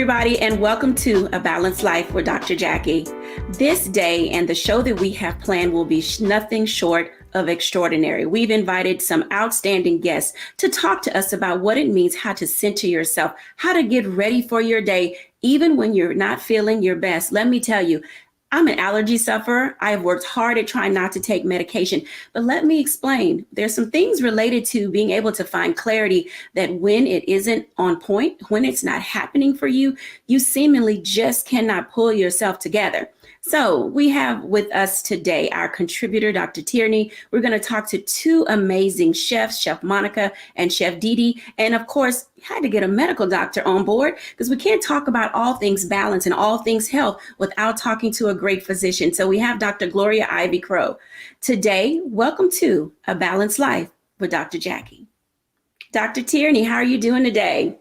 everybody, and welcome to A Balanced Life with Dr. Jacquie. This day and the show that we have planned will be nothing short of extraordinary. We've invited some outstanding guests to talk to us about what it means, how to center yourself, how to get ready for your day, even when you're not feeling your best. Let me tell you, I'm an allergy sufferer. I have worked hard at trying not to take medication, but let me explain. There's some things related to being able to find clarity that when it isn't on point, when it's not happening for you, you seemingly just cannot pull yourself together. So we have with us today our contributor, Dr. Tierney. We're going to talk to two amazing chefs, Chef Monica and Chef Didi. And of course, had to get a medical doctor on board because we can't talk about all things balance and all things health without talking to a great physician. So we have Dr. Gloria Ivy Crow. Today, welcome to A Balanced Life with Dr. Jacquie. Dr. Tierney, how are you doing today?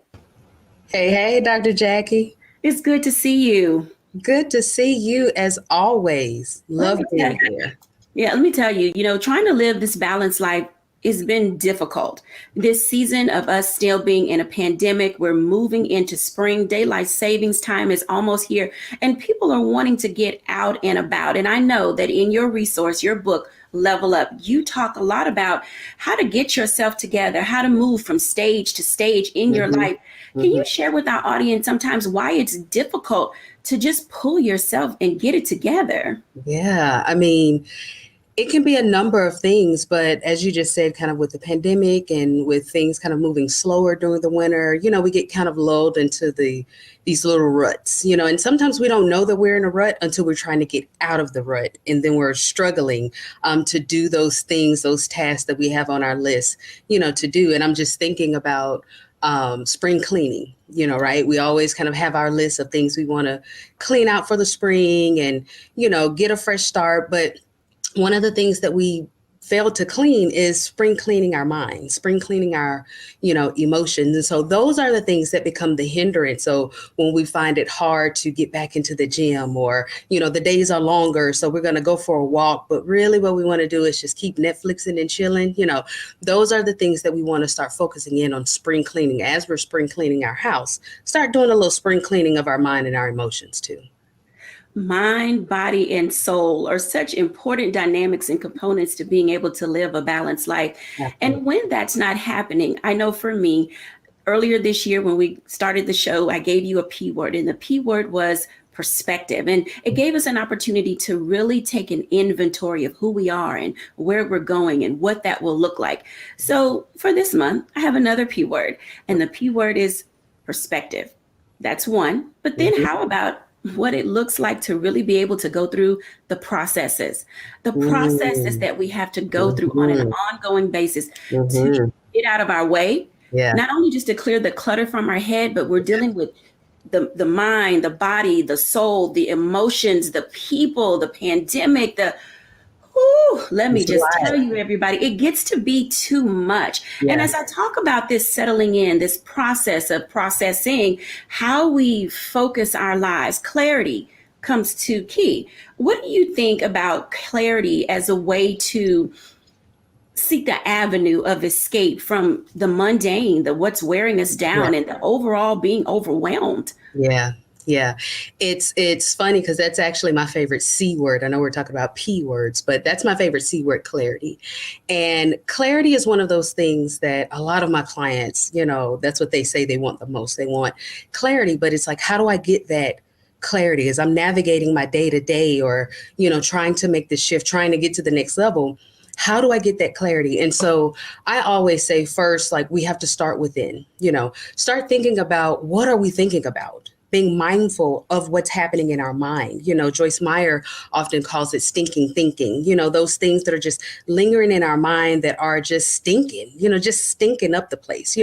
Hey, Dr. Jacquie. It's good to see you. Good to see you as always. Love being here. Yeah, let me tell you, trying to live this balanced life has been difficult. This season of us still being in a pandemic, we're moving into spring. Daylight savings time is almost here, and people are wanting to get out and about. And I know that in your resource, your book, Level Up, you talk a lot about how to get yourself together, how to move from stage to stage in your life. Can you share with our audience sometimes why it's difficult to just pull yourself and get it together? Yeah, I mean, it can be a number of things, but as you just said, kind of with the pandemic and with things kind of moving slower during the winter, we get kind of lulled into these little ruts, and sometimes we don't know that we're in a rut until we're trying to get out of the rut. And then we're struggling to do those things, those tasks that we have on our list, to do. And I'm just thinking about spring cleaning, right? We always kind of have our list of things we want to clean out for the spring and, get a fresh start. But one of the things that we fail to clean is spring cleaning our minds, spring cleaning our, emotions. And so those are the things that become the hindrance. So when we find it hard to get back into the gym or, the days are longer, so we're going to go for a walk, but really what we want to do is just keep Netflixing and chilling. Those are the things that we want to start focusing in on spring cleaning. As we're spring cleaning our house, start doing a little spring cleaning of our mind and our emotions too. Mind, body, and soul are such important dynamics and components to being able to live a balanced life. Absolutely. And when that's not happening, I know for me, earlier this year when we started the show, I gave you a P word, and the P word was perspective. And it gave us an opportunity to really take an inventory of who we are and where we're going and what that will look like. So for this month, I have another P word, and the P word is perspective. That's one. But then how about what it looks like to really be able to go through the processes that we have to go through on an ongoing basis to get out of our way. Yeah. Not only just to clear the clutter from our head, but we're dealing with the mind, the body, the soul, the emotions, the people, the pandemic, let me just tell you, everybody, it gets to be too much. Yeah. And as I talk about this settling in, this process of processing how we focus our lives, clarity comes to key. What do you think about clarity as a way to seek the avenue of escape from the mundane, the what's wearing us down, and the overall being overwhelmed? Yeah. It's funny because that's actually my favorite C word. I know we're talking about P words, but that's my favorite C word, clarity. And clarity is one of those things that a lot of my clients, that's what they say they want the most. They want clarity, but it's like, how do I get that clarity as I'm navigating my day to day or, trying to make the shift, trying to get to the next level? How do I get that clarity? And so I always say first, like we have to start within, start thinking about what are we thinking about? Being mindful of what's happening in our mind. Joyce Meyer often calls it stinking thinking, those things that are just lingering in our mind that are just stinking, just stinking up the place.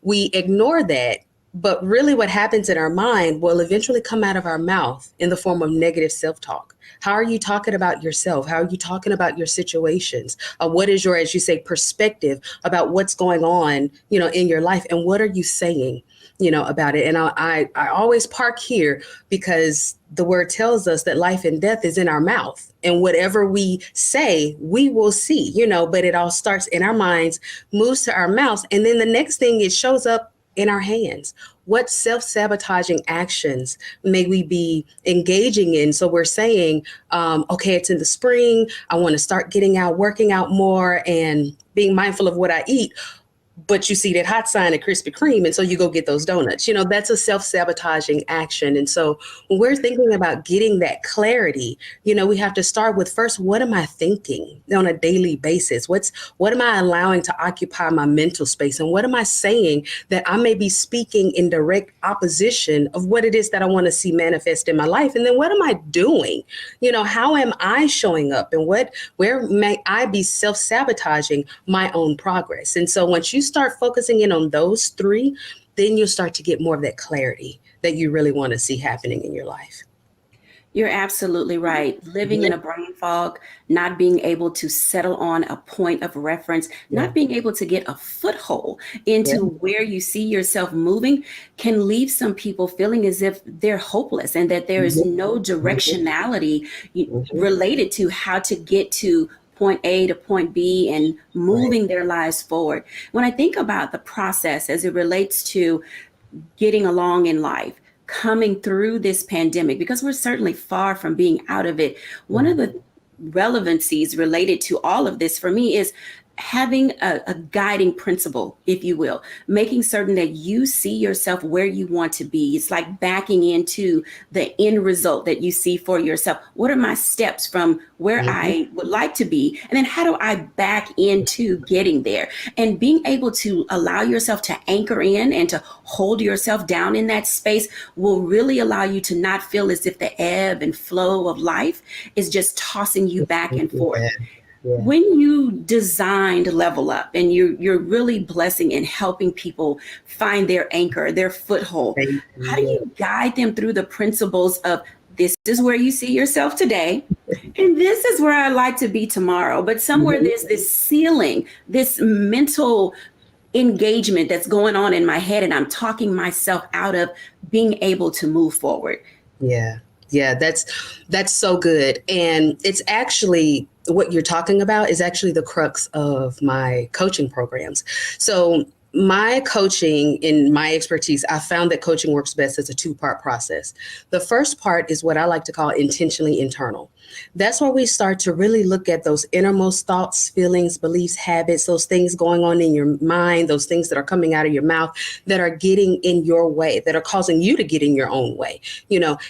We ignore that. But really what happens in our mind will eventually come out of our mouth in the form of negative self-talk. How are you talking about yourself? How are you talking about your situations? What is your, as you say, perspective about what's going on, in your life? And what are you saying, about it? And I always park here because the word tells us that life and death is in our mouth. And whatever we say, we will see, but it all starts in our minds, moves to our mouths. And then the next thing, it shows up in our hands. what self-sabotaging actions may we be engaging in? So we're saying, okay, it's in the spring. I want to start getting out, working out more, and being mindful of what I eat. But you see that hot sign at Krispy Kreme, and so you go get those donuts. That's a self-sabotaging action. And so when we're thinking about getting that clarity, we have to start with first, what am I thinking on a daily basis? What am I allowing to occupy my mental space? And what am I saying that I may be speaking in direct opposition of what it is that I want to see manifest in my life? And then what am I doing? How am I showing up, and where may I be self-sabotaging my own progress? And so once you start focusing in on those three, then you'll start to get more of that clarity that you really want to see happening in your life. You're absolutely right. Living in a brain fog, not being able to settle on a point of reference, not being able to get a foothold into where you see yourself moving can leave some people feeling as if they're hopeless and that there is no directionality related to how to get to point A to point B and moving their lives forward. When I think about the process as it relates to getting along in life, coming through this pandemic, because we're certainly far from being out of it, one of the relevancies related to all of this for me is having a guiding principle, if you will, making certain that you see yourself where you want to be. It's like backing into the end result that you see for yourself. What are my steps from where I would like to be? And then how do I back into getting there? And being able to allow yourself to anchor in and to hold yourself down in that space will really allow you to not feel as if the ebb and flow of life is just tossing you back and forth. When you designed Level Up and you're really blessing and helping people find their anchor, their foothold, how do you guide them through the principles of this is where you see yourself today, and this is where I'd like to be tomorrow? But somewhere there's this ceiling, this mental engagement that's going on in my head, and I'm talking myself out of being able to move forward. Yeah, that's so good. And it's actually what you're talking about is actually the crux of my coaching programs. So my coaching, in my expertise, I found that coaching works best as a two-part process. The first part is what I like to call intentionally internal. That's where we start to really look at those innermost thoughts, feelings, beliefs, habits, those things going on in your mind, those things that are coming out of your mouth that are getting in your way, that are causing you to get in your own way,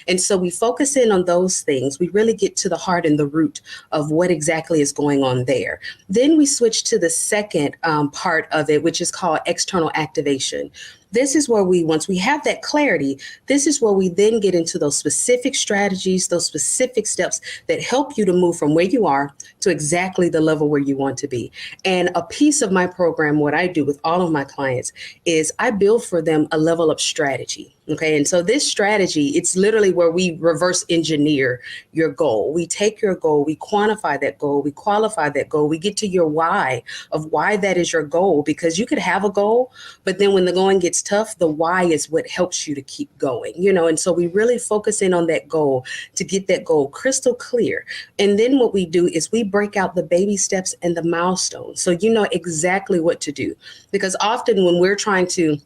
And so we focus in on those things. We really get to the heart and the root of what exactly is going on there. Then we switch to the second part of it, which is called external activation. This is where once we have that clarity, this is where we then get into those specific strategies, those specific steps that help you to move from where you are to exactly the level where you want to be. And a piece of my program, what I do with all of my clients, is I build for them a level up strategy. Okay. And so this strategy, it's literally where we reverse engineer your goal. We take your goal, we quantify that goal, we qualify that goal, we get to your why of why that is your goal, because you could have a goal, but then when the going gets tough, the why is what helps you to keep going, and so we really focus in on that goal to get that goal crystal clear. And then what we do is we break out the baby steps and the milestones. So you know exactly what to do, because often when we're trying to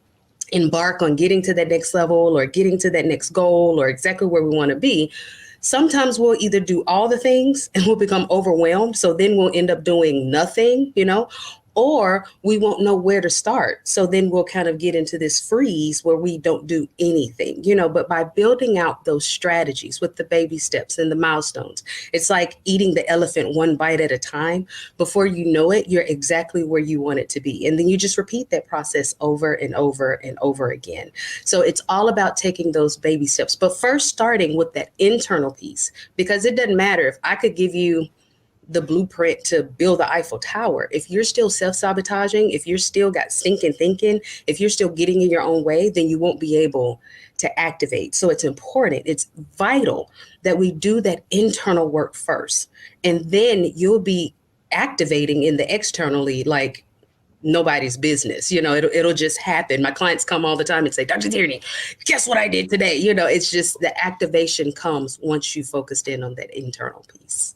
embark on getting to that next level or getting to that next goal or exactly where we want to be, sometimes we'll either do all the things and we'll become overwhelmed. So then we'll end up doing nothing, or we won't know where to start. So then we'll kind of get into this freeze where we don't do anything, but by building out those strategies with the baby steps and the milestones, it's like eating the elephant one bite at a time. Before you know it, you're exactly where you want it to be. And then you just repeat that process over and over and over again. So it's all about taking those baby steps, but first starting with that internal piece, because it doesn't matter if I could give you the blueprint to build the Eiffel Tower. If you're still self-sabotaging, if you're still got stinking thinking, if you're still getting in your own way, then you won't be able to activate. So it's important, it's vital that we do that internal work first. And then you'll be activating in the externally like nobody's business. It'll just happen. My clients come all the time and say, Dr. Tierney, guess what I did today? It's just the activation comes once you focused in on that internal piece.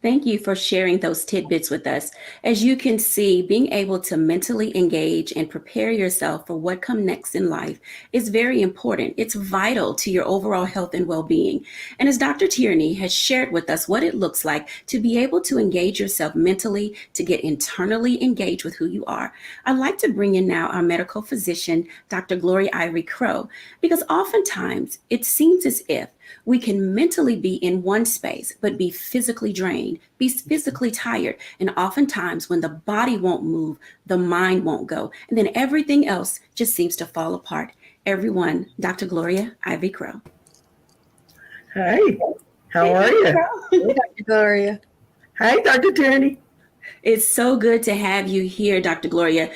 Thank you for sharing those tidbits with us. As you can see, being able to mentally engage and prepare yourself for what comes next in life is very important. It's vital to your overall health and well-being. And as Dr. Tierney has shared with us what it looks like to be able to engage yourself mentally, to get internally engaged with who you are, I'd like to bring in now our medical physician, Dr. Gloria Ivy Crow, because oftentimes it seems as if we can mentally be in one space, but be physically drained, be physically tired. And oftentimes, when the body won't move, the mind won't go. And then everything else just seems to fall apart. Everyone, Dr. Gloria Ivy Crow. Hi, how are you? Hey, Dr. Gloria. Hi, Dr. Tierney. It's so good to have you here, Dr. Gloria.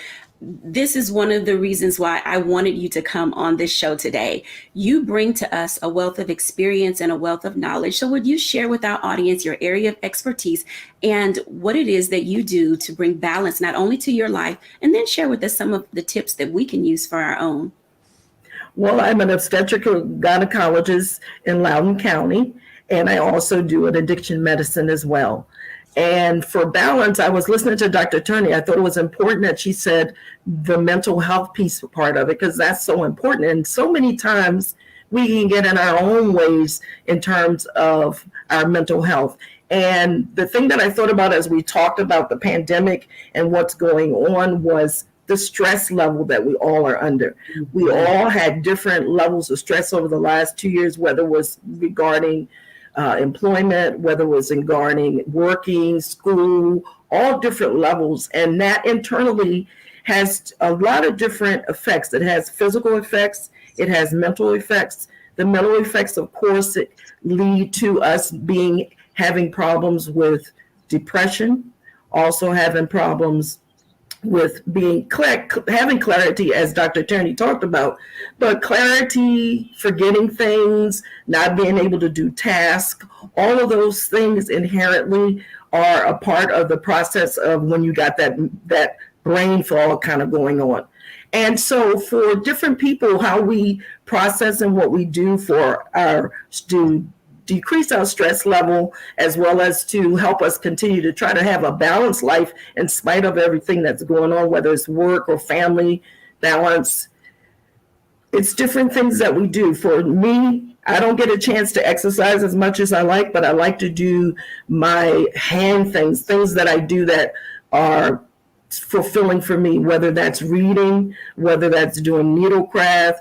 This is one of the reasons why I wanted you to come on this show today. You bring to us a wealth of experience and a wealth of knowledge. So would you share with our audience your area of expertise and what it is that you do to bring balance not only to your life, and then share with us some of the tips that we can use for our own? Well, I'm an obstetric gynecologist in Loudoun County, and I also do an addiction medicine as well. And for balance, I was listening to Dr. Tierney. I thought it was important that she said the mental health piece part of it, because that's so important. And so many times we can get in our own ways in terms of our mental health. And the thing that I thought about as we talked about the pandemic and what's going on was the stress level that we all are under. We all had different levels of stress over the last 2 years, whether it was regarding employment, whether it was regarding working, school, all different levels. And that internally has a lot of different effects. It has physical effects, it has mental effects. The mental effects, of course, lead to us having problems with depression, also having problems with having clarity, as Dr. Tierney talked about, but clarity, forgetting things, not being able to do tasks, all of those things inherently are a part of the process of when you got that brain fog kind of going on. And so for different people, how we process and what we do for to decrease our stress level, as well as to help us continue to try to have a balanced life in spite of everything that's going on, whether it's work or family balance. It's different things that we do. For me, I don't get a chance to exercise as much as I like, but I like to do my hand things that I do that are fulfilling for me, whether that's reading, whether that's doing needlecraft,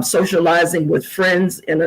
socializing with friends in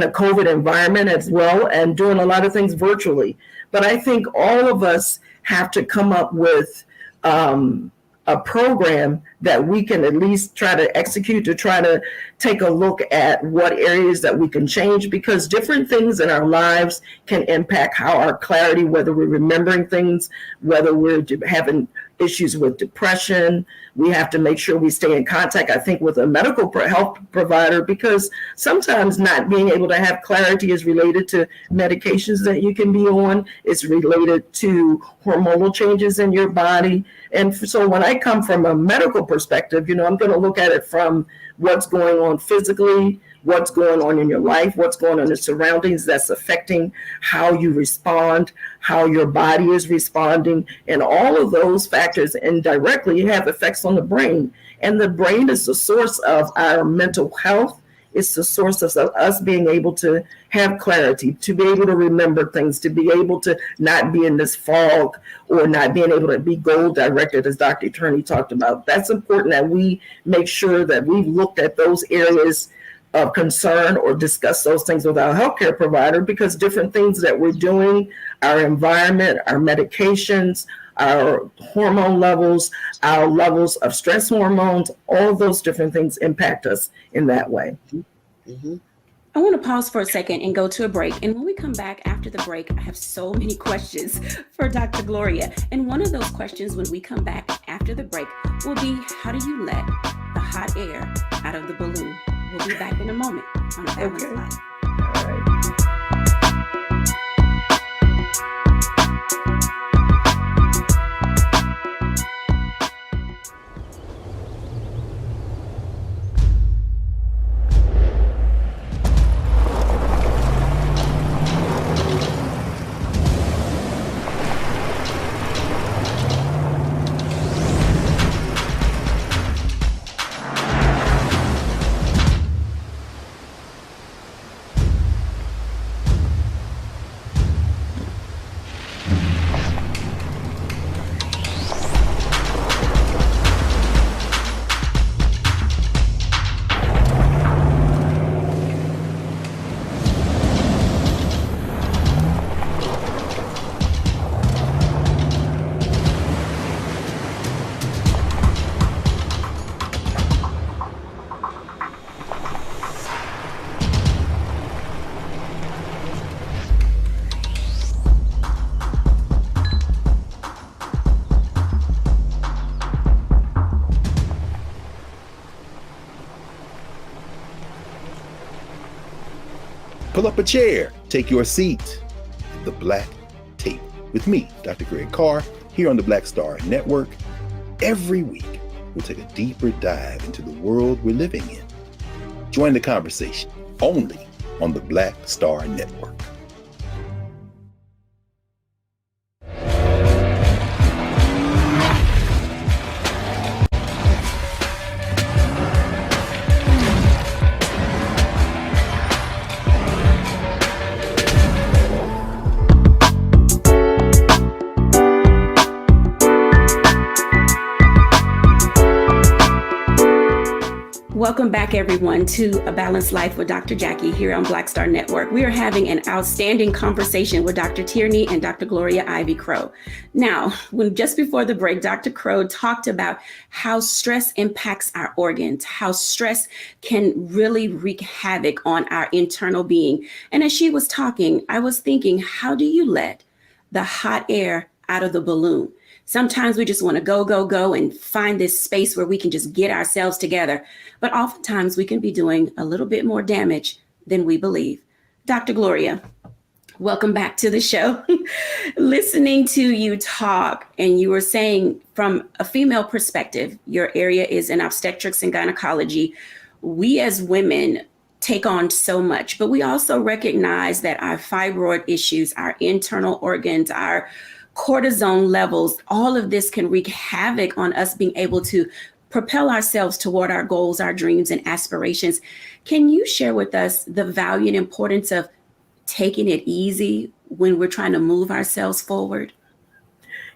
a COVID environment as well, and doing a lot of things virtually. But I think all of us have to come up with a program that we can at least try to execute, to try to take a look at what areas that we can change, because different things in our lives can impact how our clarity, whether we're remembering things, whether we're having issues with depression. We have to make sure we stay in contact, I think, with a medical health provider, because sometimes not being able to have clarity is related to medications that you can be on. It's related to hormonal changes in your body. And so when I come from a medical perspective, I'm going to look at it from what's going on physically, what's going on in your life, what's going on in the surroundings that's affecting how you respond, how your body is responding, and all of those factors indirectly have effects on the brain. And the brain is the source of our mental health. It's the source of us being able to have clarity, to be able to remember things, to be able to not be in this fog, or not being able to be goal directed, as Dr. Tierney talked about. That's important that we make sure that we've looked at those areas of concern or discuss those things with our healthcare provider, because different things that we're doing, our environment, our medications, our hormone levels, our levels of stress hormones, all of those different things impact us in that way. Mm-hmm. I want to pause for a second and go to a break. And when we come back after the break, I have so many questions for Dr. Gloria. And one of those questions when we come back after the break will be, how do you let the hot air out of the balloon? We'll be back in a moment on A Balanced Life. All right. Pull up a chair, take your seat. The Black Tape with me, Dr. Greg Carr, here on the Black Star Network. Every week, we'll take a deeper dive into the world we're living in. Join the conversation only on the Black Star Network. Welcome back, everyone, to A Balanced Life with Dr. Jacquie here on Black Star Network. We are having an outstanding conversation with Dr. Tierney and Dr. Gloria Ivy-Crowe. Now, just before the break, Dr. Crowe talked about how stress impacts our organs, how stress can really wreak havoc on our internal being. And as she was talking, I was thinking, how do you let the hot air out of the balloon? Sometimes we just want to go, and find this space where we can just get ourselves together. But oftentimes we can be doing a little bit more damage than we believe. Dr. Gloria, welcome back to the show. Listening to you talk, and you were saying from a female perspective, your area is in obstetrics and gynecology. We as women take on so much, but we also recognize that our fibroid issues, our internal organs, our cortisone levels, all of this can wreak havoc on us being able to propel ourselves toward our goals, our dreams, and aspirations. Can you share with us the value and importance of taking it easy when we're trying to move ourselves forward?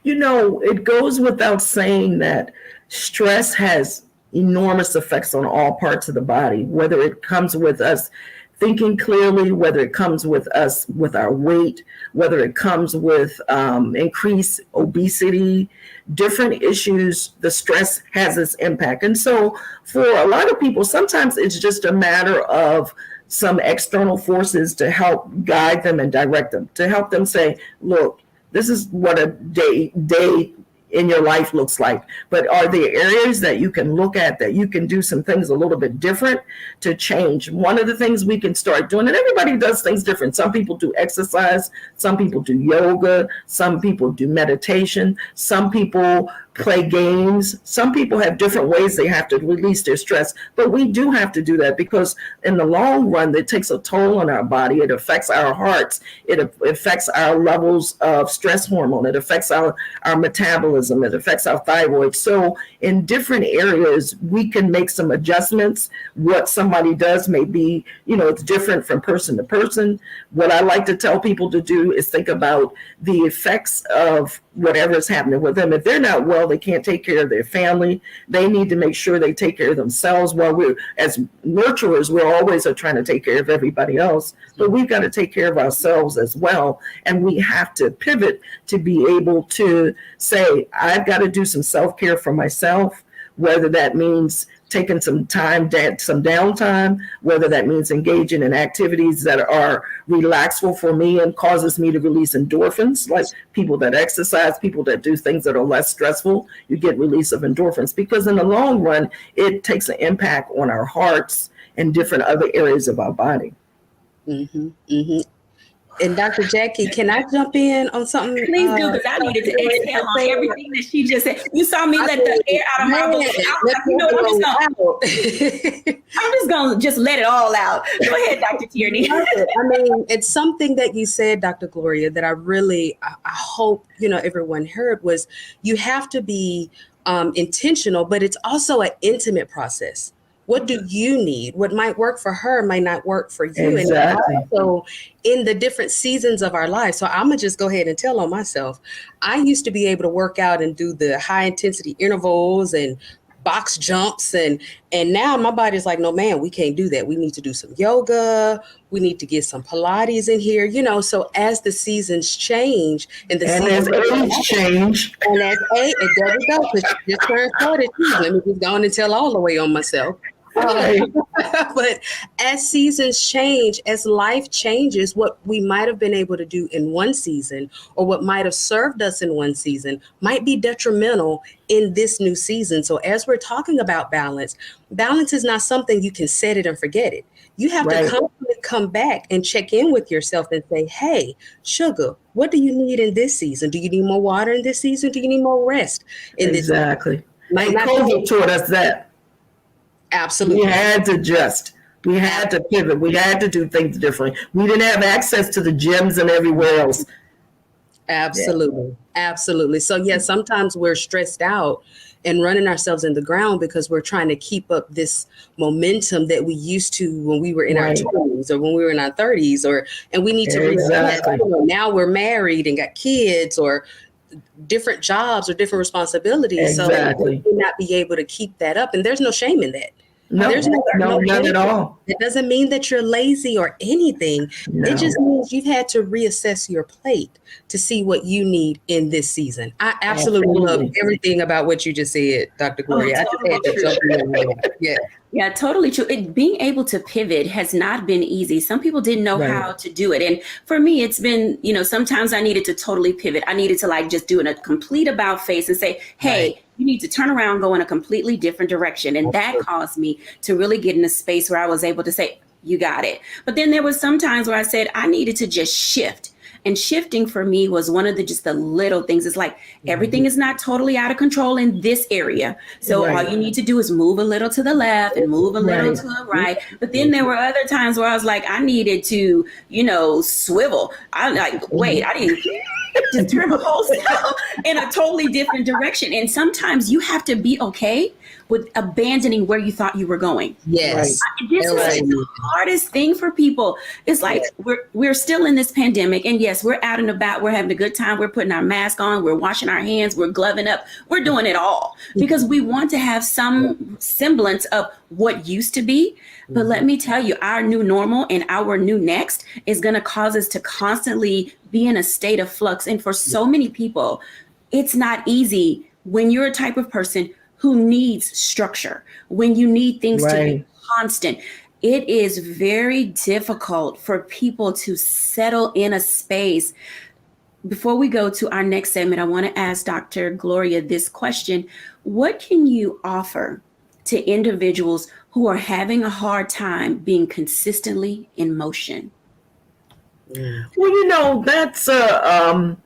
You know, it goes without saying that stress has enormous effects on all parts of the body, whether it comes with us thinking clearly, whether it comes with us with our weight, whether it comes with increased obesity, different issues, the stress has its impact. And so for a lot of people, sometimes it's just a matter of some external forces to help guide them and direct them, to help them say, look, this is what a day in your life looks like. But are there areas that you can look at that you can do some things a little bit different to change? One of the things we can start doing, and everybody does things different. Some people do exercise, some people do yoga, some people do meditation, some people play games. Some people have different ways they have to release their stress, but we do have to do that because in the long run, it takes a toll on our body. It affects our hearts. It affects our levels of stress hormone. It affects our metabolism. It affects our thyroid. So in different areas, we can make some adjustments. What somebody does may be, it's different from person to person. What I like to tell people to do is think about the effects of whatever is happening with them. If they're not well, they can't take care of their family. They need to make sure they take care of themselves. While we're, as nurturers, we're always trying to take care of everybody else, but we've got to take care of ourselves as well. And we have to pivot to be able to say, I've got to do some self-care for myself, whether that means taking some downtime, whether that means engaging in activities that are relaxful for me and causes me to release endorphins, like people that exercise, people that do things that are less stressful, you get release of endorphins, because in the long run, it takes an impact on our hearts and different other areas of our body. Mm-hmm, mm-hmm. And Dr. Jacquie, can I jump in on something? Please do, because I needed to exhale on everything that she just said. You saw me let the air out of my balloon. I'm just going to let it all out. Go ahead, Dr. Tierney. It's something that you said, Dr. Gloria, that I hope, everyone heard was you have to be intentional, but it's also an intimate process. What do you need? What might work for her might not work for you. Exactly. And also in the different seasons of our life. So I'm going to just go ahead and tell on myself. I used to be able to work out and do the high intensity intervals and box jumps. And now my body's like, no, man, we can't do that. We need to do some yoga. We need to get some Pilates in here, so as the seasons change and as age change. And as age, there we go. Because she just turned 42. Let me just go on and tell all the way on myself. But as seasons change, as life changes, what we might have been able to do in one season or what might have served us in one season might be detrimental in this new season. So as we're talking about balance is not something you can set it and forget it. You have to constantly come back and check in with yourself and say, hey, sugar, what do you need in this season? Do you need more water in this season? Do you need more rest in this season? Exactly. Might And not COVID taught us that. Absolutely. We had to adjust. We had to pivot. We had to do things differently. We didn't have access to the gyms and everywhere else. Absolutely. Absolutely. So yes, sometimes we're stressed out and running ourselves in the ground because we're trying to keep up this momentum that we used to when we were in our 20s or when we were in our 30s, and we need to reset. Now we're married and got kids or different jobs or different responsibilities. Exactly. So we may not be able to keep that up. And there's no shame in that. No, none at all. It doesn't mean that you're lazy or anything. No. It just means you've had to reassess your plate to see what you need in this season. I absolutely love everything about what you just said, Dr. Gloria. Totally I just had to jump in there. Yeah, totally true. Being able to pivot has not been easy. Some people didn't know how to do it. And for me, it's been, sometimes I needed to totally pivot. I needed to just do a complete about face and say, hey, you need to turn around, go in a completely different direction. And that caused me to really get in a space where I was able to say, you got it. But then there was some times where I said I needed to just shift. And shifting for me was one of the little things. It's like everything is not totally out of control in this area. So all you need to do is move a little to the left and move a little to the right. But then there were other times where I was like, I needed to, swivel. I'm like, wait, I didn't just turn the whole self in a totally different direction. And sometimes you have to be okay with abandoning where you thought you were going. Yes. This is the hardest thing for people. It's like we're still in this pandemic, and yes, we're out and about, we're having a good time, we're putting our mask on, we're washing our hands, we're gloving up, we're doing it all because we want to have some semblance of what used to be. But let me tell you, our new normal and our new next is going to cause us to constantly be in a state of flux. And for so many people, it's not easy when you're a type of person who needs structure, when you need things to be constant. It is very difficult for people to settle in a space. Before we go to our next segment, I want to ask Dr. Gloria this question. What can you offer to individuals who are having a hard time being consistently in motion? Well, that's a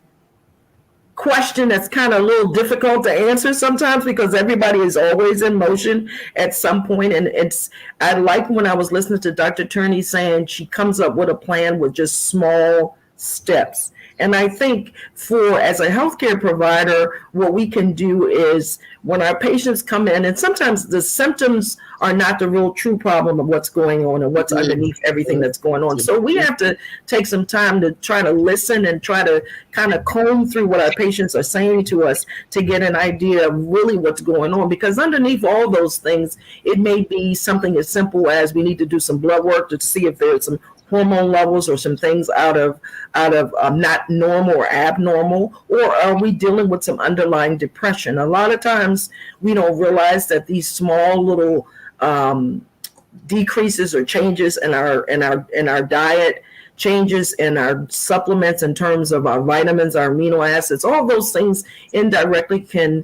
question that's kind of a little difficult to answer sometimes because everybody is always in motion at some point. And I like when I was listening to Dr. Turney saying she comes up with a plan with just small steps. And I think as a healthcare provider, what we can do is when our patients come in, and sometimes the symptoms are not the real true problem of what's going on and what's underneath everything that's going on. So we have to take some time to try to listen and try to kind of comb through what our patients are saying to us to get an idea of really what's going on. Because underneath all those things, it may be something as simple as we need to do some blood work to see if there's some hormone levels or some things out of not normal or abnormal, or are we dealing with some underlying depression? A lot of times we don't realize that these small little decreases or changes in our diet, changes in our supplements in terms of our vitamins, our amino acids, all those things indirectly can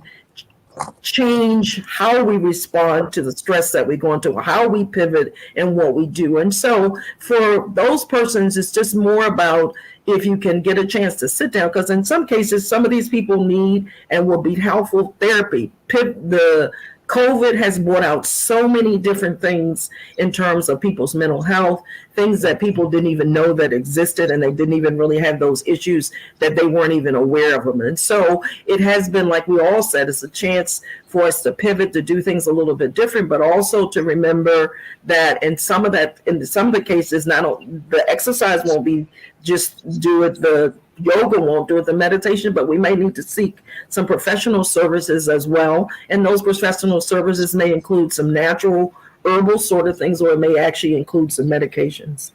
change how we respond to the stress that we're going through, how we pivot and what we do. And so for those persons, it's just more about if you can get a chance to sit down, because in some cases, some of these people need and will be helpful therapy. The COVID has brought out so many different things in terms of people's mental health, things that people didn't even know that existed, and they didn't even really have those issues that they weren't even aware of them. And so it has been, like we all said, it's a chance for us to pivot, to do things a little bit different, but also to remember that in some of the cases, the exercise won't be just do it, the yoga won't do it, the meditation, but we may need to seek some professional services as well. And those professional services may include some natural herbal sort of things, or it may actually include some medications.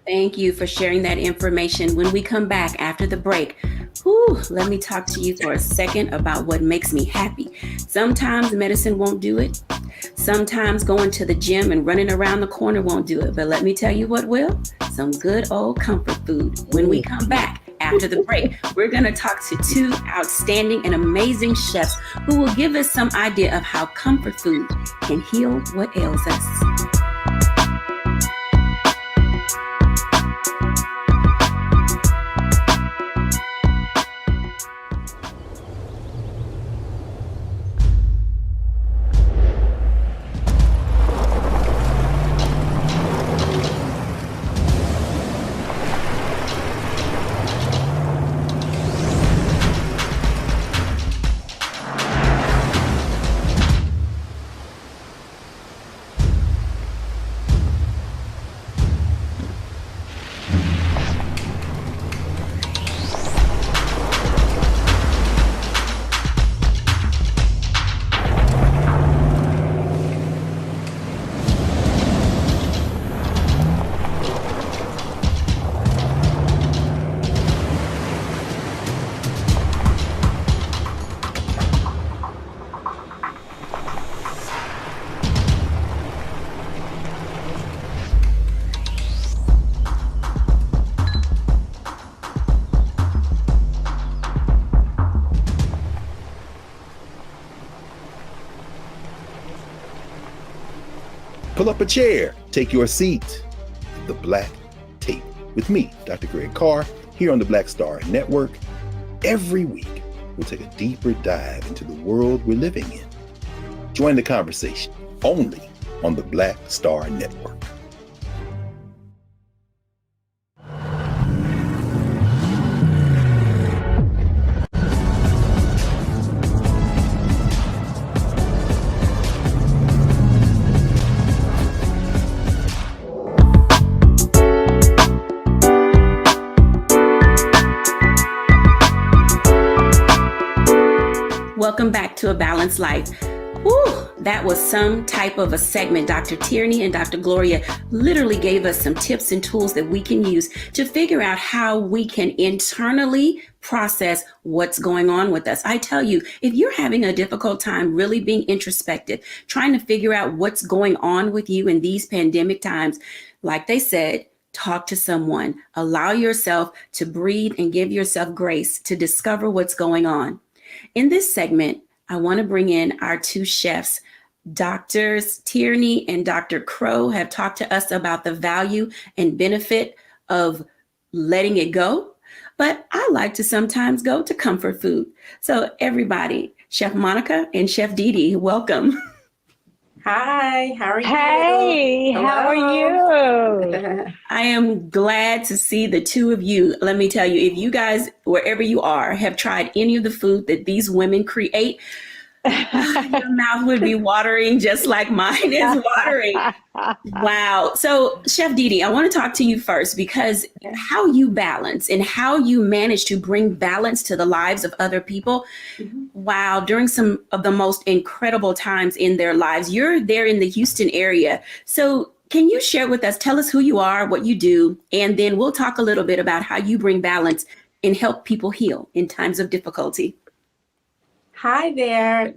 Thank you for sharing that information. When we come back after the break, let me talk to you for a second about what makes me happy. Sometimes medicine won't do it. Sometimes going to the gym and running around the corner won't do it. But let me tell you what will. Some good old comfort food. When we come back after the break, we're going to talk to two outstanding and amazing chefs who will give us some idea of how comfort food can heal what ails us. Pull up a chair, take your seat. The Black Tape with me, Dr. Greg Carr, here on the Black Star Network. Every week, we'll take a deeper dive into the world we're living in. Join the conversation only on the Black Star Network. Welcome back to A Balanced Life. Whew, that was some type of a segment. Dr. Tierney and Dr. Gloria literally gave us some tips and tools that we can use to figure out how we can internally process what's going on with us. I tell you, if you're having a difficult time really being introspective, trying to figure out what's going on with you in these pandemic times, like they said, talk to someone, allow yourself to breathe and give yourself grace to discover what's going on. In this segment, I want to bring in our two chefs. Doctors Tierney and Dr. Crow have talked to us about the value and benefit of letting it go, but I like to sometimes go to comfort food. So everybody, Chef Monica and Chef Dee Dee, welcome. Hi, how are you? Hey, Hello. how are you? I am glad to see the two of you. Let me tell you, if you guys, wherever you are, have tried any of the food that these women create, your mouth would be watering just like mine is watering. Wow. So, Chef Dee Dee, I want to talk to you first because how you balance and how you manage to bring balance to the lives of other people. Mm-hmm. Wow. During some of the most incredible times in their lives, you're there in the Houston area. So can you share with us, tell us who you are, what you do, and then we'll talk a little bit about how you bring balance and help people heal in times of difficulty. Hi there,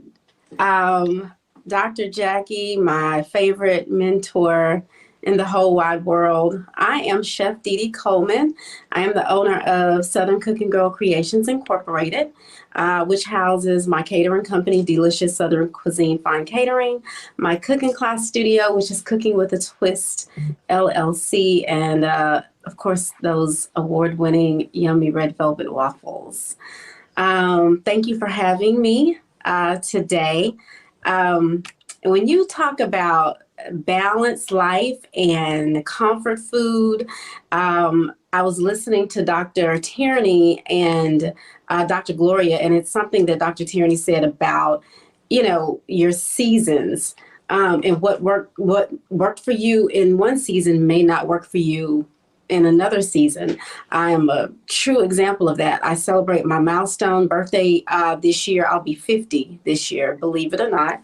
Dr. Jackie, my favorite mentor in the whole wide world. I am Chef Dee Dee Coleman. I am the owner of Southern Cook and Girl Creations Incorporated, which houses my catering company, Delicious Southern Cuisine Fine Catering, my cooking class studio, which is Cooking with a Twist, LLC, and of course, those award-winning yummy red velvet waffles. Thank you for having me today. When you talk about balanced life and comfort food, I was listening to Dr. Tierney and Dr. Gloria, and it's something that Dr. Tierney said about, your seasons, and what worked for you in one season may not work for you in another season. I am a true example of that. I celebrate my milestone birthday this year. I'll be 50 this year, believe it or not.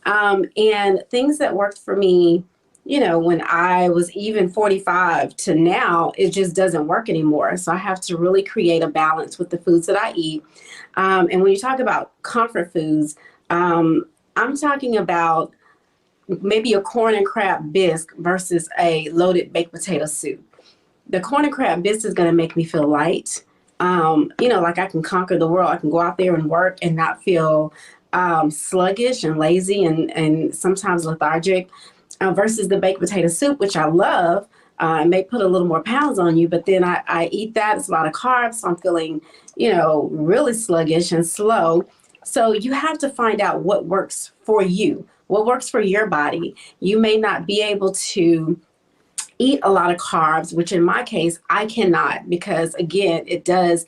And things that worked for me, when I was even 45 to now, it just doesn't work anymore. So I have to really create a balance with the foods that I eat. And when you talk about comfort foods, I'm talking about maybe a corn and crab bisque versus a loaded baked potato soup. The corn and crab bisque is going to make me feel light. Like I can conquer the world. I can go out there and work and not feel sluggish and lazy and sometimes lethargic, versus the baked potato soup, which I love. It may put a little more pounds on you, but then I eat that. It's a lot of carbs. So I'm feeling, really sluggish and slow. So you have to find out what works for you, what works for your body. You may not be able to eat a lot of carbs, which in my case, I cannot, because again, it does,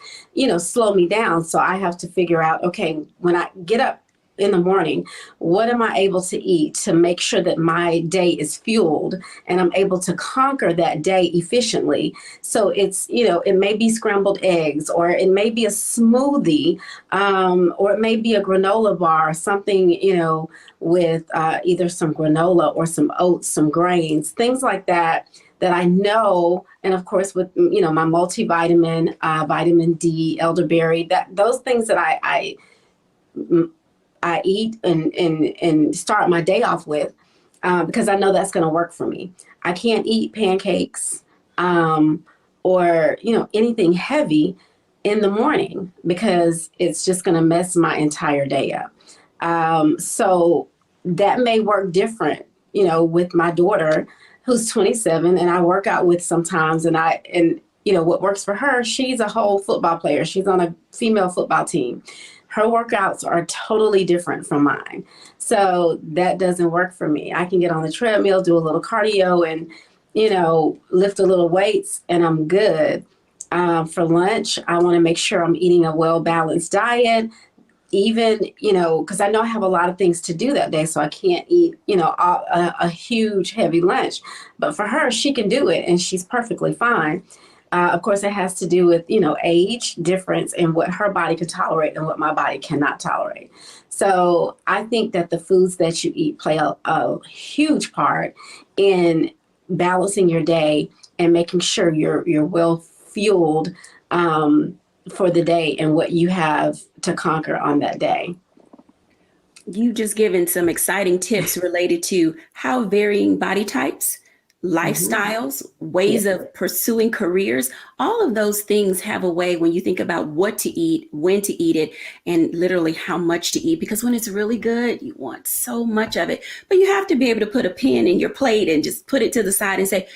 slow me down. So I have to figure out, okay, when I get up in the morning, what am I able to eat to make sure that my day is fueled and I'm able to conquer that day efficiently? So it's, it may be scrambled eggs, or it may be a smoothie, or it may be a granola bar, something, with either some granola or some oats, some grains, things like that I know. And of course, with, my multivitamin, vitamin D, elderberry, those things that I eat and start my day off with, because I know that's going to work for me. I can't eat pancakes or anything heavy in the morning because it's just going to mess my entire day up. So that may work different with my daughter who's 27, and I work out with sometimes, and what works for her, she's a whole football player. She's on a female football team. Her workouts are totally different from mine. So that doesn't work for me. I can get on the treadmill, do a little cardio, and, lift a little weights, and I'm good. For lunch, I want to make sure I'm eating a well-balanced diet, even, because I know I have a lot of things to do that day, so I can't eat, a huge, heavy lunch. But for her, she can do it, and she's perfectly fine. Of course, it has to do with, age difference and what her body can tolerate and what my body cannot tolerate. So I think that the foods that you eat play a huge part in balancing your day and making sure you're well fueled for the day and what you have to conquer on that day. You just given some exciting tips related to how varying body types, lifestyles, ways of pursuing careers, all of those things have a way when you think about what to eat, when to eat it, and literally how much to eat. Because when it's really good, you want so much of it. But you have to be able to put a pin in your plate and just put it to the side and say,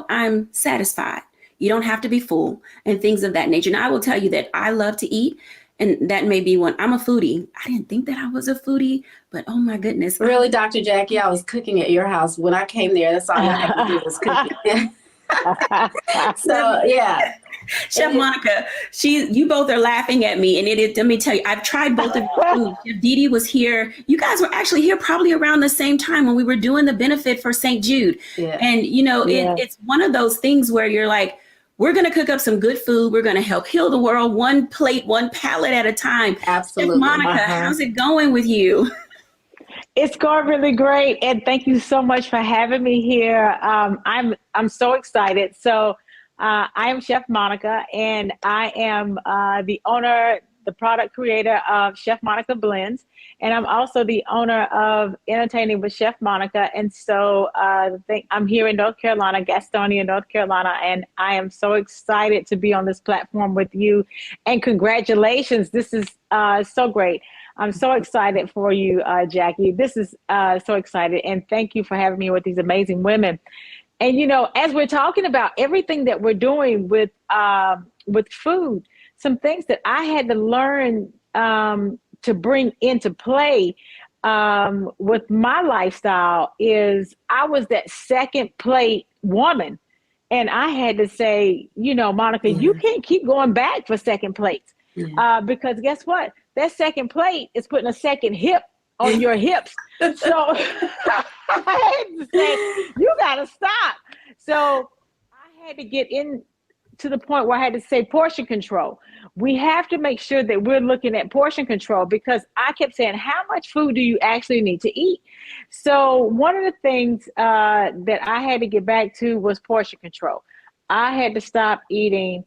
I'm satisfied. You don't have to be full and things of that nature. Now, I will tell you that I love to eat. And that may be when I'm a foodie. I didn't think that I was a foodie, but oh my goodness. Really, Dr. Jacquie, I was cooking at your house. When I came there, that's all I had to do was cooking. So, yeah. Chef Monica, you both are laughing at me. And let me tell you, I've tried both of your food. Chef Didi was here. You guys were actually here probably around the same time when we were doing the benefit for St. Jude. Yeah. And, it's one of those things where you're like, we're going to cook up some good food. We're going to help heal the world one plate, one palate at a time. Absolutely. Chef Monica, how's it going with you? It's going really great. And thank you so much for having me here. I'm so excited. So I am Chef Monica, and I am the owner, the product creator of Chef Monica Blends. And I'm also the owner of Entertaining with Chef Monica. And so I'm here in North Carolina, Gastonia, North Carolina, and I am so excited to be on this platform with you. And congratulations. This is so great. I'm so excited for you, Jacquie. This is so excited. And thank you for having me with these amazing women. And, as we're talking about everything that we're doing with food, some things that I had to learn to bring into play with my lifestyle is I was that second plate woman. And I had to say, Monica, you can't keep going back for second plates because guess what? That second plate is putting a second hip on your hips. So I had to say, you got to stop. So I had to get in to the point where I had to say portion control. We have to make sure that we're looking at portion control because I kept saying, how much food do you actually need to eat? So one of the things that I had to get back to was portion control. I had to stop eating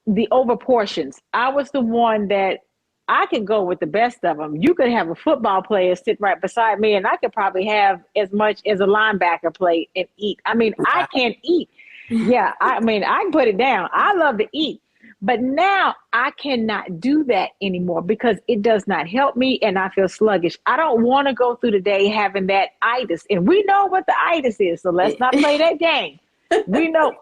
the over portions. I was the one that I could go with the best of them. You could have a football player sit right beside me and I could probably have as much as a linebacker plate and eat. I mean, I can't eat. Yeah, I can put it down. I love to eat. But now I cannot do that anymore because it does not help me and I feel sluggish. I don't want to go through the day having that itis. And we know what the itis is, so let's not play that game. We know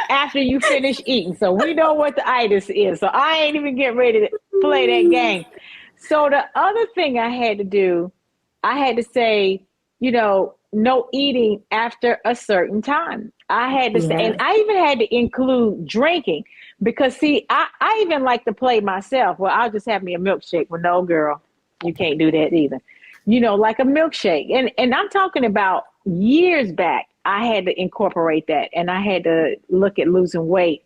after you finish eating. So we know what the itis is. So I ain't even getting ready to play that game. So the other thing I had to do, I had to say, no eating after a certain time. I had to say, and I even had to include drinking because see, I even like to play myself. Well, I'll just have me a milkshake. Well, no, girl, you can't do that either. Like a milkshake. And I'm talking about years back, I had to incorporate that and I had to look at losing weight,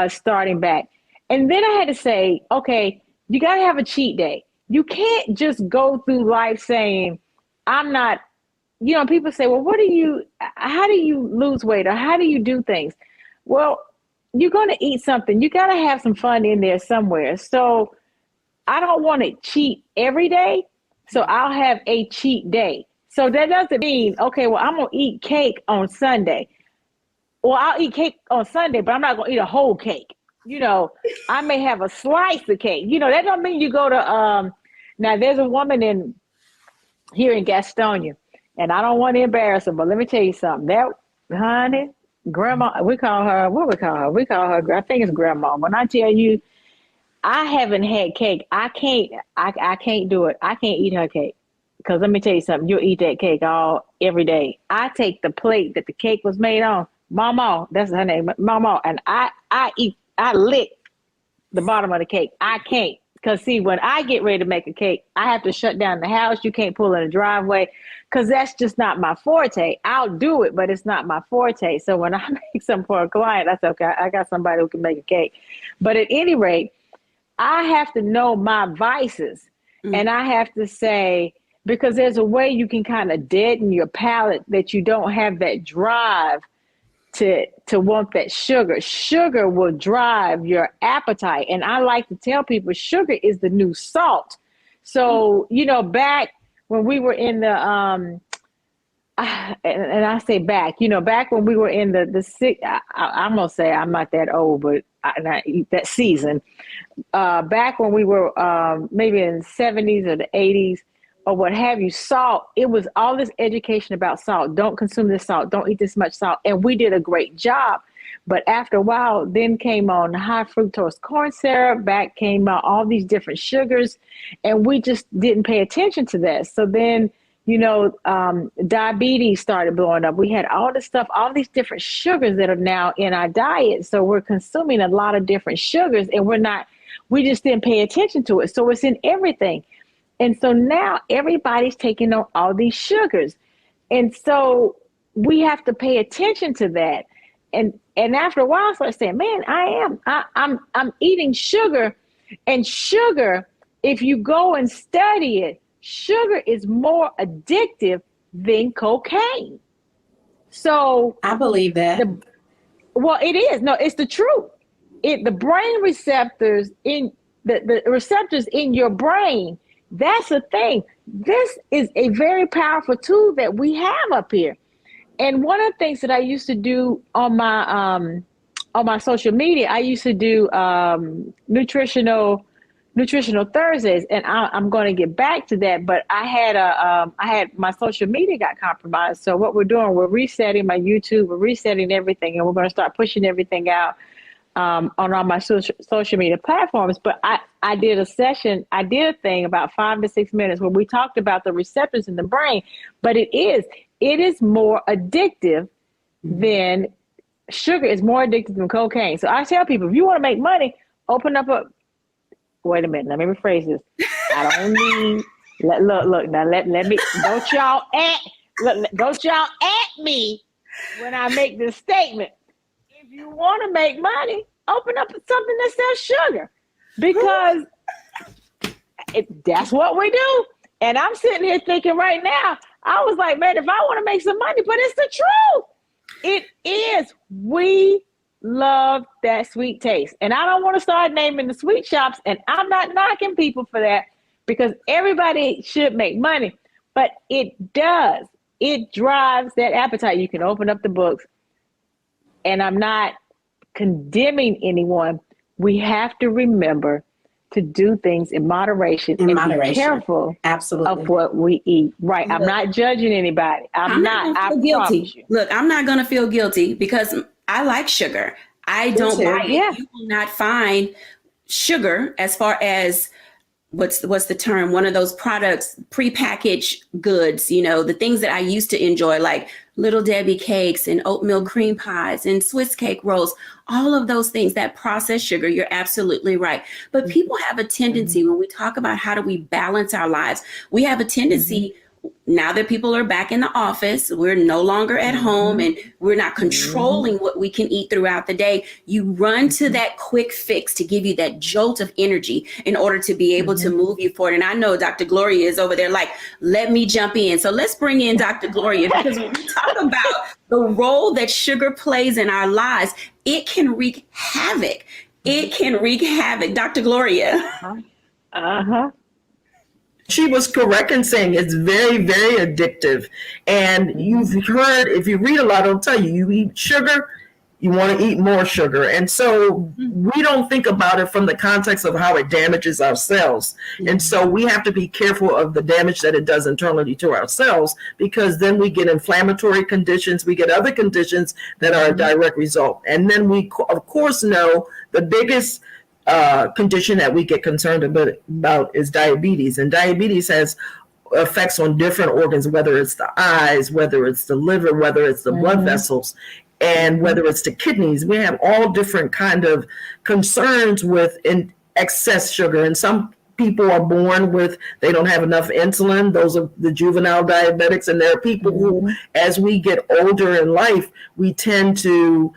starting back. And then I had to say, okay, you got to have a cheat day. You can't just go through life saying, I'm not, people say, well, how do you lose weight or how do you do things? Well, you're going to eat something. You got to have some fun in there somewhere. So I don't want to cheat every day. So I'll have a cheat day. So that doesn't mean, okay, well, I'm going to eat cake on Sunday. Well, I'll eat cake on Sunday, but I'm not going to eat a whole cake. I may have a slice of cake. That don't mean you go to, now there's a woman in here in Gastonia. And I don't want to embarrass her, but let me tell you something. That honey, grandma, we call her, what we call her? We call her, I think it's grandma. When I tell you, I haven't had cake. I can't do it. I can't eat her cake. Because let me tell you something, you'll eat that cake every day. I take the plate that the cake was made on, Mama, that's her name, Mama, and I lick the bottom of the cake. I can't. Because see, when I get ready to make a cake, I have to shut down the house. You can't pull in the driveway because that's just not my forte. I'll do it, but it's not my forte. So when I make something for a client, I say, okay, I got somebody who can make a cake. But at any rate, I have to know my vices. And I have to say, because there's a way you can kind of deaden your palate that you don't have that drive to want that sugar. Sugar will drive your appetite. And I like to tell people sugar is the new salt. So, you know, back when we were in the, and I say back, you know, back when we were in I'm going to say I'm not that old, but that season, back when we were maybe in the 70s or the 80s, or what have you, salt, it was all this education about salt. Don't consume this salt. Don't eat this much salt. And we did a great job. But after a while, then came on high fructose corn syrup, back came out all these different sugars, and we just didn't pay attention to that. So then, you know, diabetes started blowing up. We had all this stuff, all these different sugars that are now in our diet. So we're consuming a lot of different sugars, and we just didn't pay attention to it. So it's in everything. And so now everybody's taking on all these sugars. And so we have to pay attention to that. And after a while, I started saying, man, I'm eating sugar. And sugar, if you go and study it, sugar is more addictive than cocaine. So I believe that. Well, it is. No, it's the truth. The brain receptors the receptors in your brain, that's the thing. This is a very powerful tool that we have up here. And one of the things that I used to do on my social media, I used to do nutritional Thursdays, and I'm going to get back to that. But I had my social media got compromised. So what we're doing, we're resetting my YouTube, we're resetting everything, and we're going to start pushing everything out on all my social media platforms. But I did a thing about 5 to 6 minutes where we talked about the receptors in the brain. But it is more addictive than sugar is more addictive than cocaine. So I tell people, if you want to make money, open up wait a minute, let me rephrase this. I don't need look now let me don't y'all at me when I make this statement. If you want to make money, open up something that sells sugar, because that's what we do. And I'm sitting here thinking right now, I was like, man, if I want to make some money, but it's the truth. It is. We love that sweet taste. And I don't want to start naming the sweet shops, and I'm not knocking people for that, because everybody should make money, but it does. It drives that appetite. You can open up the books, and I'm not condemning anyone. We have to remember to do things in moderation and be careful of what we eat. Right. I'm not judging anybody. I'm not I guilty. Look, I'm not going to feel guilty because I like sugar. I don't buy it. Yeah. You will not find sugar, as far as what's the term? One of those products, prepackaged goods, you know, the things that I used to enjoy, like Little Debbie cakes and oatmeal cream pies and Swiss cake rolls, all of those things, that processed sugar, you're absolutely right. But people have a tendency, when we talk about how do we balance our lives, we have a tendency, now that people are back in the office, we're no longer at home and we're not controlling what we can eat throughout the day. You run to that quick fix to give you that jolt of energy in order to be able to move you forward. And I know Dr. Gloria is over there like, let me jump in. So let's bring in Dr. Gloria, because when we talk about the role that sugar plays in our lives, it can wreak havoc. It can wreak havoc. Dr. Gloria. She was correct in saying it's very, very addictive. And you've heard, if you read a lot, it'll tell you, you eat sugar, you want to eat more sugar. And so we don't think about it from the context of how it damages our cells. And so we have to be careful of the damage that it does internally to our cells, because then we get inflammatory conditions, we get other conditions that are a direct result. And then we, of course, know the biggest condition that we get concerned about is diabetes. And diabetes has effects on different organs, whether it's the eyes, whether it's the liver, whether it's the blood vessels, and whether it's the kidneys. We have all different kind of concerns with excess sugar. And some people are born with, they don't have enough insulin. Those are the juvenile diabetics. And there are people who, as we get older in life, we tend to,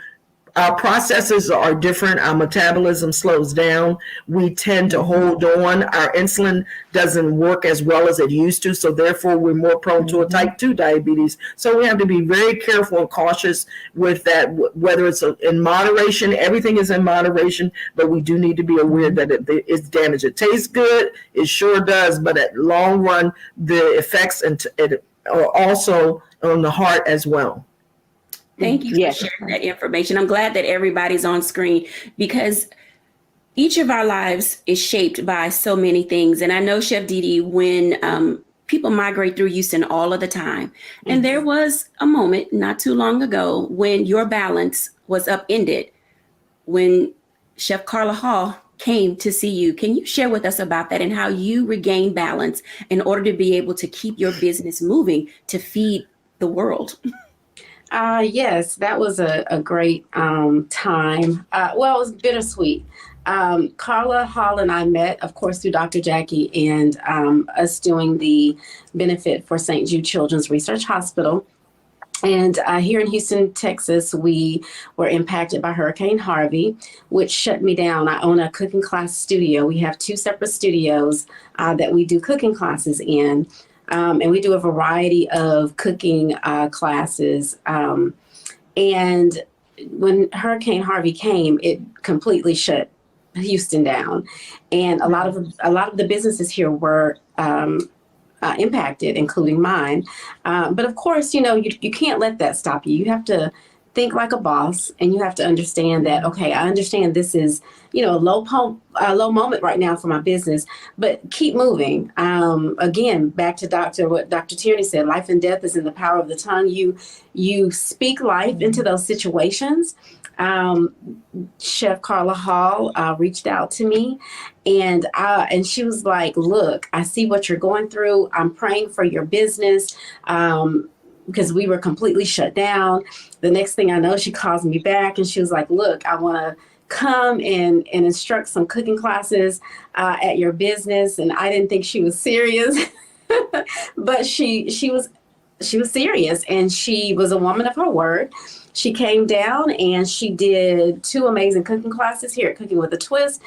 our processes are different. Our metabolism slows down. We tend to hold on. Our insulin doesn't work as well as it used to. So therefore, we're more prone to a type 2 diabetes. So we have to be very careful and cautious with that, whether it's in moderation. Everything is in moderation, but we do need to be aware that it's damage. It tastes good. It sure does. But at long run, the effects are also on the heart as well. Thank you for sharing that information. I'm glad that everybody's on screen, because each of our lives is shaped by so many things. And I know, Chef Didi, when people migrate through Houston all of the time, and there was a moment not too long ago when your balance was upended when Chef Carla Hall came to see you. Can you share with us about that and how you regained balance in order to be able to keep your business moving to feed the world? Yes, that was a great time. Well, it was bittersweet. Carla Hall and I met, of course, through Dr. Jacquie and us doing the benefit for St. Jude Children's Research Hospital. And here in Houston, Texas, we were impacted by Hurricane Harvey, which shut me down. I own a cooking class studio. We have 2 separate studios that we do cooking classes in. And we do a variety of cooking classes. And when Hurricane Harvey came, it completely shut Houston down. And a lot of the businesses here were impacted, including mine. But of course, you can't let that stop you. You have to think like a boss, and you have to understand that, okay, I understand this is, a low moment right now for my business, but keep moving. Again, back to what Dr. Tierney said, life and death is in the power of the tongue. You speak life into those situations. Chef Carla Hall reached out to me, and she was like, look, I see what you're going through. I'm praying for your business. Because we were completely shut down. The next thing I know, she calls me back and she was like, look, I want to come and instruct some cooking classes at your business. And I didn't think she was serious, but she was serious, and she was a woman of her word. She came down and she did 2 amazing cooking classes here at Cooking with a Twist.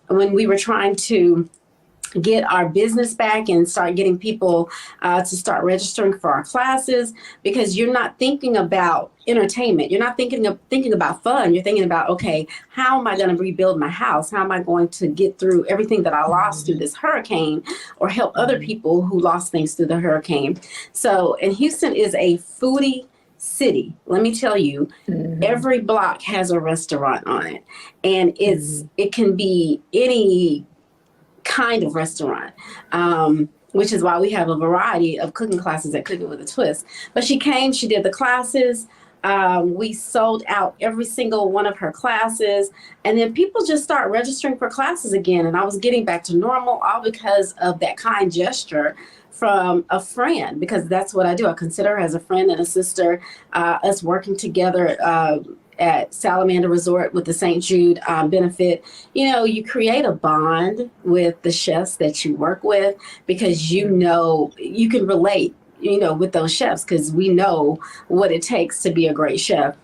When we were trying to get our business back and start getting people to start registering for our classes, because you're not thinking about entertainment. You're not thinking about fun. You're thinking about, okay, how am I going to rebuild my house? How am I going to get through everything that I lost through this hurricane, or help other people who lost things through the hurricane? So, and Houston is a foodie city. Let me tell you, every block has a restaurant on it, and it can be any kind of restaurant, which is why we have a variety of cooking classes at Cooking with a Twist. But she came, she did the classes. We sold out every single one of her classes, and then people just start registering for classes again. And I was getting back to normal, all because of that kind gesture from a friend, because that's what I do. I consider her as a friend and a sister, us working together at Salamander Resort with the St. Jude benefit. You create a bond with the chefs that you work with, because you can relate, with those chefs, because we know what it takes to be a great chef.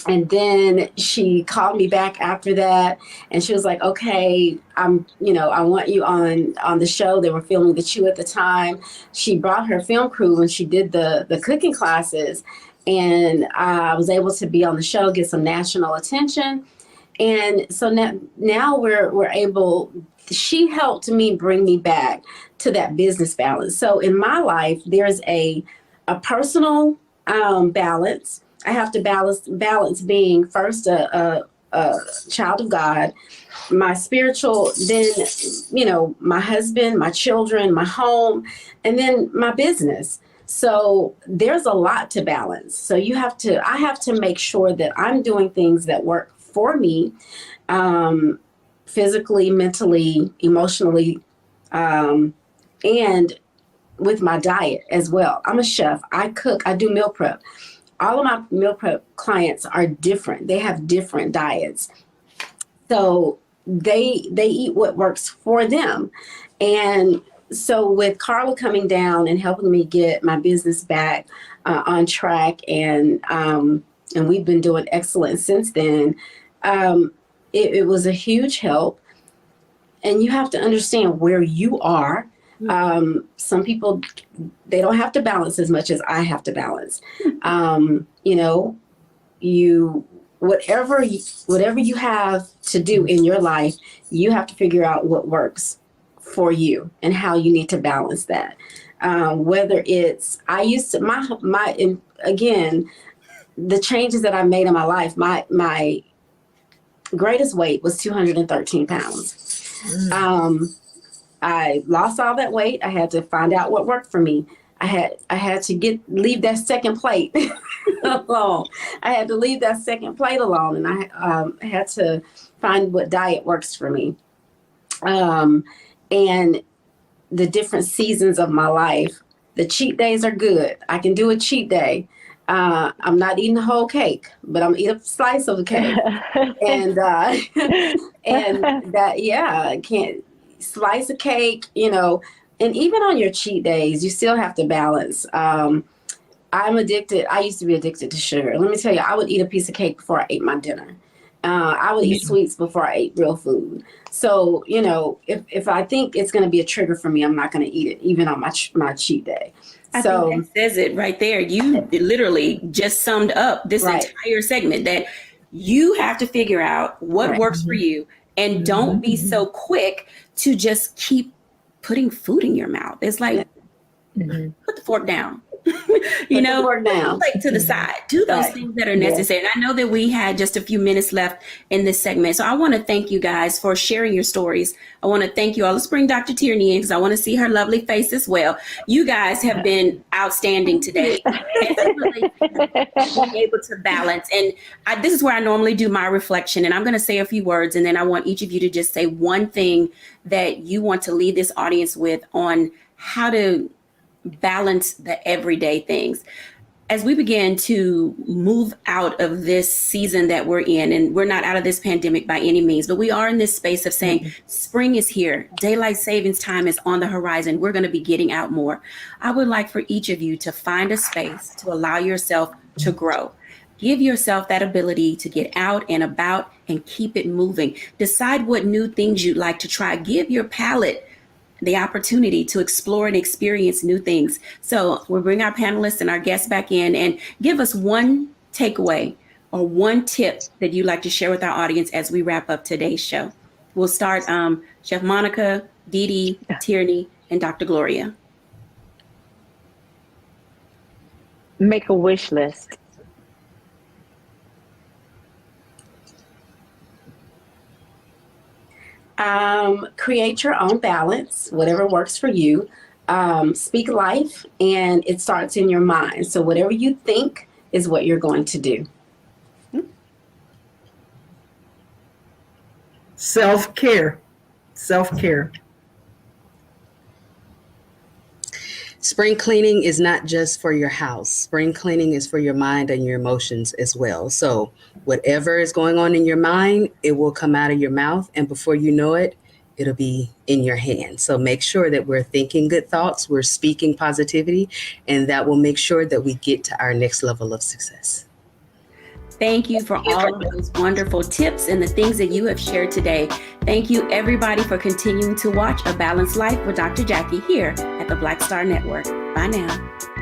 And then she called me back after that, and she was like, okay, I want you on the show. They were filming The Chew at the time. She brought her film crew when she did the cooking classes, and I was able to be on the show, get some national attention. And so now we're able, she helped me bring me back to that business balance. So in my life, there's a personal balance, I have to balance being first a child of God, my spiritual, then, you know, my husband, my children, my home, and then my business. So there's a lot to balance. So I have to make sure that I'm doing things that work for me, physically, mentally, emotionally, and with my diet as well. I'm a chef. I cook. I do meal prep. All of my meal prep clients are different. They have different diets. So they eat what works for them. And so with Carla coming down and helping me get my business back on track, and we've been doing excellent since then, it was a huge help. And you have to understand where you are. Some people, they don't have to balance as much as I have to balance. You know, whatever you have to do in your life, you have to figure out what works for you and how you need to balance that. Whether it's, I used to, again, the changes that I made in my life, my greatest weight was 213 pounds. I lost all that weight. I had to find out what worked for me. I had to leave that second plate alone. I had to leave that second plate alone, and I had to find what diet works for me. And the different seasons of my life. The cheat days are good. I can do a cheat day. I'm not eating the whole cake, but I'm eating a slice of the cake. and that, yeah, I can't slice a cake, you know. And even on your cheat days, you still have to balance. I'm addicted. I used to be addicted to sugar. Let me tell you, I would eat a piece of cake before I ate my dinner. I would eat sweets before I ate real food. So, you know, if I think it's going to be a trigger for me, I'm not going to eat it, even on my cheat day. I think that says it right there. You literally just summed up this entire segment, that you have to figure out what works for you, and don't be so quick to just keep putting food in your mouth. It's like, put the fork down. You know, like to the side, do those things that are necessary. And I know that we had just a few minutes left in this segment. So I want to thank you guys for sharing your stories. I want to thank you all. Let's bring Dr. Tierney in, because I want to see her lovely face as well. You guys have been outstanding today. Really being able to balance. And this is where I normally do my reflection. And I'm going to say a few words, and then I want each of you to just say one thing that you want to leave this audience with on how to balance the everyday things. As we begin to move out of this season that we're in, and we're not out of this pandemic by any means, but we are in this space of saying spring is here, daylight savings time is on the horizon, we're going to be getting out more. I would like for each of you to find a space to allow yourself to grow. Give yourself that ability to get out and about and keep it moving. Decide what new things you'd like to try. Give your palate the opportunity to explore and experience new things. So we'll bring our panelists and our guests back in, and give us one takeaway or one tip that you'd like to share with our audience as we wrap up today's show. We'll start Chef Monica, Dee Dee, Tierney, and Dr. Gloria. Make a wish list. Create your own balance, whatever works for you. Speak life, and it starts in your mind. So whatever you think is what you're going to do. Self-care. Spring cleaning is not just for your house. Spring cleaning is for your mind and your emotions as well. So whatever is going on in your mind, it will come out of your mouth. And before you know it, it'll be in your hand. So make sure that we're thinking good thoughts, we're speaking positivity, and that will make sure that we get to our next level of success. Thank you for all of those wonderful tips and the things that you have shared today. Thank you, everybody, for continuing to watch A Balanced Life with Dr. Jacquie here at the Black Star Network. Bye now.